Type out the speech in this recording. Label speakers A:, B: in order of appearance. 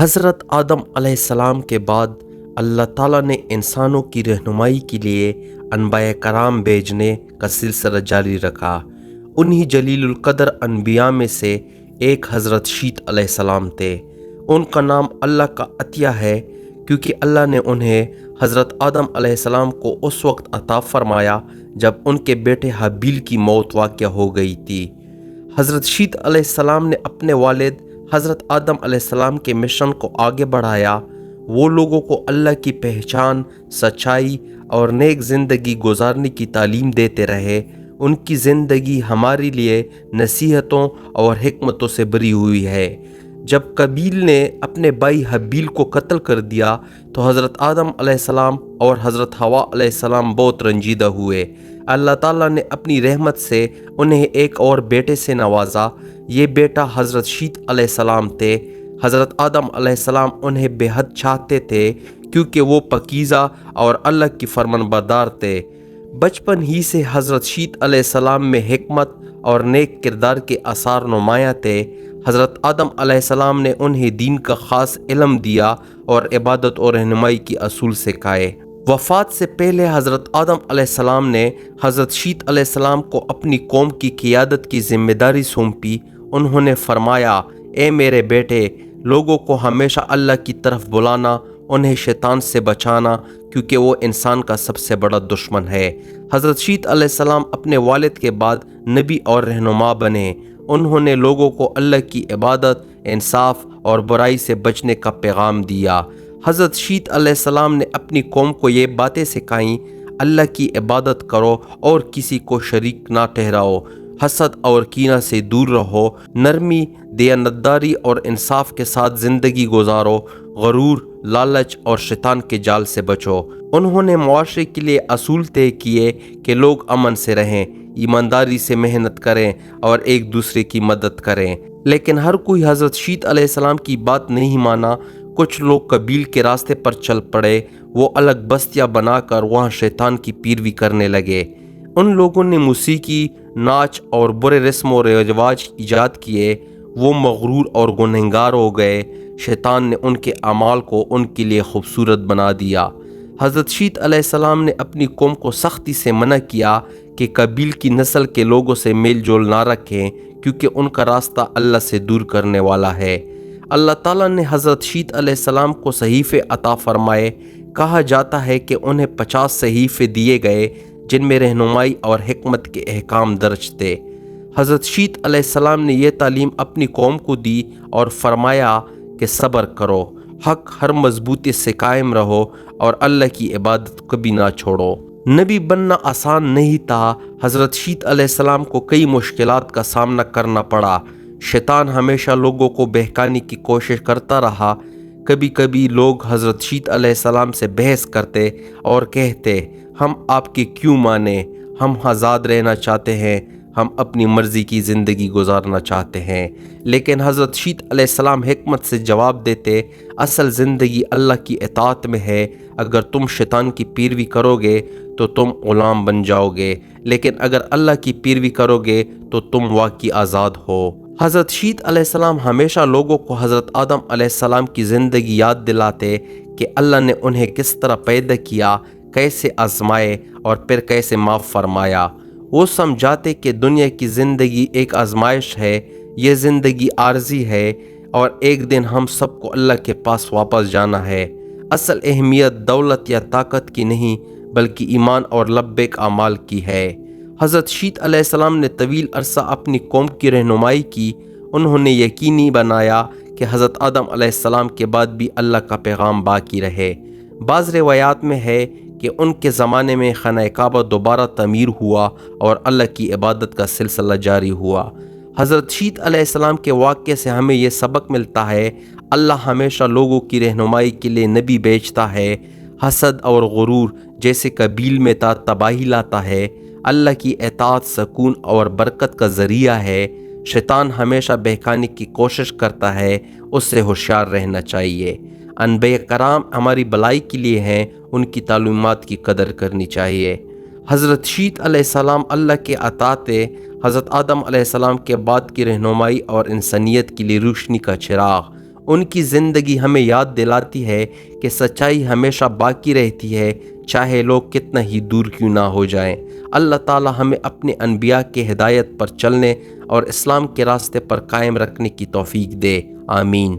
A: حضرت آدم علیہ السلام کے بعد اللہ تعالیٰ نے انسانوں کی رہنمائی کے لیے انبیاء کرام بھیجنے کا سلسلہ جاری رکھا۔ انہی جلیل القدر انبیاء میں سے ایک حضرت شیت علیہ السلام تھے۔ ان کا نام اللہ کا عطیہ ہے کیونکہ اللہ نے انہیں حضرت آدم علیہ السلام کو اس وقت عطا فرمایا جب ان کے بیٹے حابیل کی موت واقع ہو گئی تھی۔ حضرت شیت علیہ السلام نے اپنے والد حضرت آدم علیہ السلام کے مشن کو آگے بڑھایا۔ وہ لوگوں کو اللہ کی پہچان، سچائی اور نیک زندگی گزارنے کی تعلیم دیتے رہے۔ ان کی زندگی ہمارے لیے نصیحتوں اور حکمتوں سے بھری ہوئی ہے۔ جب قابیل نے اپنے بھائی حابیل کو قتل کر دیا تو حضرت آدم علیہ السلام اور حضرت حوا علیہ السلام بہت رنجیدہ ہوئے۔ اللہ تعالیٰ نے اپنی رحمت سے انہیں ایک اور بیٹے سے نوازا۔ یہ بیٹا حضرت شیت علیہ السلام تھے۔ حضرت آدم علیہ السلام انہیں بے حد چاہتے تھے کیونکہ وہ پاکیزہ اور اللہ کی فرمان بردار تھے۔ بچپن ہی سے حضرت شیت علیہ السلام میں حکمت اور نیک کردار کے آثار نمایاں تھے۔ حضرت آدم علیہ السلام نے انہیں دین کا خاص علم دیا اور عبادت اور رہنمائی کی اصول سکھائے۔ وفات سے پہلے حضرت آدم علیہ السلام نے حضرت شیت علیہ السلام کو اپنی قوم کی قیادت کی ذمہ داری سونپی۔ انہوں نے فرمایا، اے میرے بیٹے، لوگوں کو ہمیشہ اللہ کی طرف بلانا، انہیں شیطان سے بچانا کیونکہ وہ انسان کا سب سے بڑا دشمن ہے۔ حضرت شیت علیہ السلام اپنے والد کے بعد نبی اور رہنما بنے۔ انہوں نے لوگوں کو اللہ کی عبادت، انصاف اور برائی سے بچنے کا پیغام دیا۔ حضرت شیت علیہ السلام نے اپنی قوم کو یہ باتیں سکھائیں، اللہ کی عبادت کرو اور کسی کو شریک نہ ٹھہراؤ، حسد اور کینہ سے دور رہو، نرمی، دیانتداری اور انصاف کے ساتھ زندگی گزارو، غرور، لالچ اور شیطان کے جال سے بچو۔ انہوں نے معاشرے کے لیے اصول طے کیے کہ لوگ امن سے رہیں، ایمانداری سے محنت کریں اور ایک دوسرے کی مدد کریں۔ لیکن ہر کوئی حضرت شیت علیہ السلام کی بات نہیں مانا۔ کچھ لوگ قابیل کے راستے پر چل پڑے۔ وہ الگ بستیاں بنا کر وہاں شیطان کی پیروی کرنے لگے۔ ان لوگوں نے موسیقی، ناچ اور برے رسم و رواج ایجاد کیے۔ وہ مغرور اور گنہگار ہو گئے۔ شیطان نے ان کے اعمال کو ان کے لیے خوبصورت بنا دیا۔ حضرت شیت علیہ السلام نے اپنی قوم کو سختی سے منع کیا کہ قابیل کی نسل کے لوگوں سے میل جول نہ رکھیں کیونکہ ان کا راستہ اللہ سے دور کرنے والا ہے۔ اللہ تعالیٰ نے حضرت شیت علیہ السلام کو صحیفے عطا فرمائے۔ کہا جاتا ہے کہ انہیں 50 صحیفے دیے گئے جن میں رہنمائی اور حکمت کے احکام درج تھے۔ حضرت شیت علیہ السلام نے یہ تعلیم اپنی قوم کو دی اور فرمایا کہ صبر کرو، حق ہر مضبوطی سے قائم رہو اور اللہ کی عبادت کبھی نہ چھوڑو۔ نبی بننا آسان نہیں تھا۔ حضرت شیت علیہ السلام کو کئی مشکلات کا سامنا کرنا پڑا۔ شیطان ہمیشہ لوگوں کو بہکانے کی کوشش کرتا رہا۔ کبھی کبھی لوگ حضرت شیت علیہ السلام سے بحث کرتے اور کہتے، ہم آپ کی کیوں مانیں، ہم آزاد رہنا چاہتے ہیں، ہم اپنی مرضی کی زندگی گزارنا چاہتے ہیں۔ لیکن حضرت شیت علیہ السلام حکمت سے جواب دیتے، اصل زندگی اللہ کی اطاعت میں ہے۔ اگر تم شیطان کی پیروی کرو گے تو تم غلام بن جاؤ گے، لیکن اگر اللہ کی پیروی کرو گے تو تم واقعی آزاد ہو۔ حضرت شیت علیہ السلام ہمیشہ لوگوں کو حضرت آدم علیہ السلام کی زندگی یاد دلاتے کہ اللہ نے انہیں کس طرح پیدا کیا، کیسے آزمائے اور پھر کیسے معاف فرمایا۔ وہ سمجھاتے کہ دنیا کی زندگی ایک آزمائش ہے، یہ زندگی عارضی ہے اور ایک دن ہم سب کو اللہ کے پاس واپس جانا ہے۔ اصل اہمیت دولت یا طاقت کی نہیں بلکہ ایمان اور لبیک اعمال کی ہے۔ حضرت شیت علیہ السلام نے طویل عرصہ اپنی قوم کی رہنمائی کی۔ انہوں نے یقینی بنایا کہ حضرت آدم علیہ السلام کے بعد بھی اللہ کا پیغام باقی رہے۔ بعض روایات میں ہے کہ ان کے زمانے میں خانہ کعبہ دوبارہ تعمیر ہوا اور اللہ کی عبادت کا سلسلہ جاری ہوا۔ حضرت شیت علیہ السلام کے واقعے سے ہمیں یہ سبق ملتا ہے، اللہ ہمیشہ لوگوں کی رہنمائی کے لیے نبی بھیجتا ہے۔ حسد اور غرور جیسے قابیل میں تھا تباہی لاتا ہے۔ اللہ کی اطاعت سکون اور برکت کا ذریعہ ہے۔ شیطان ہمیشہ بہکانے کی کوشش کرتا ہے، اس سے ہوشیار رہنا چاہیے۔ انبیاء کرام ہماری بھلائی کے لیے ہیں، ان کی تعلیمات کی قدر کرنی چاہیے۔ حضرت شیت علیہ السلام اللہ کے عطا تھے۔ حضرت آدم علیہ السلام کے بعد کی رہنمائی اور انسانیت کے لیے روشنی کا چراغ۔ ان کی زندگی ہمیں یاد دلاتی ہے کہ سچائی ہمیشہ باقی رہتی ہے، چاہے لوگ کتنا ہی دور کیوں نہ ہو جائیں۔ اللہ تعالی ہمیں اپنے انبیاء کے ہدایت پر چلنے اور اسلام کے راستے پر قائم رکھنے کی توفیق دے، آمین۔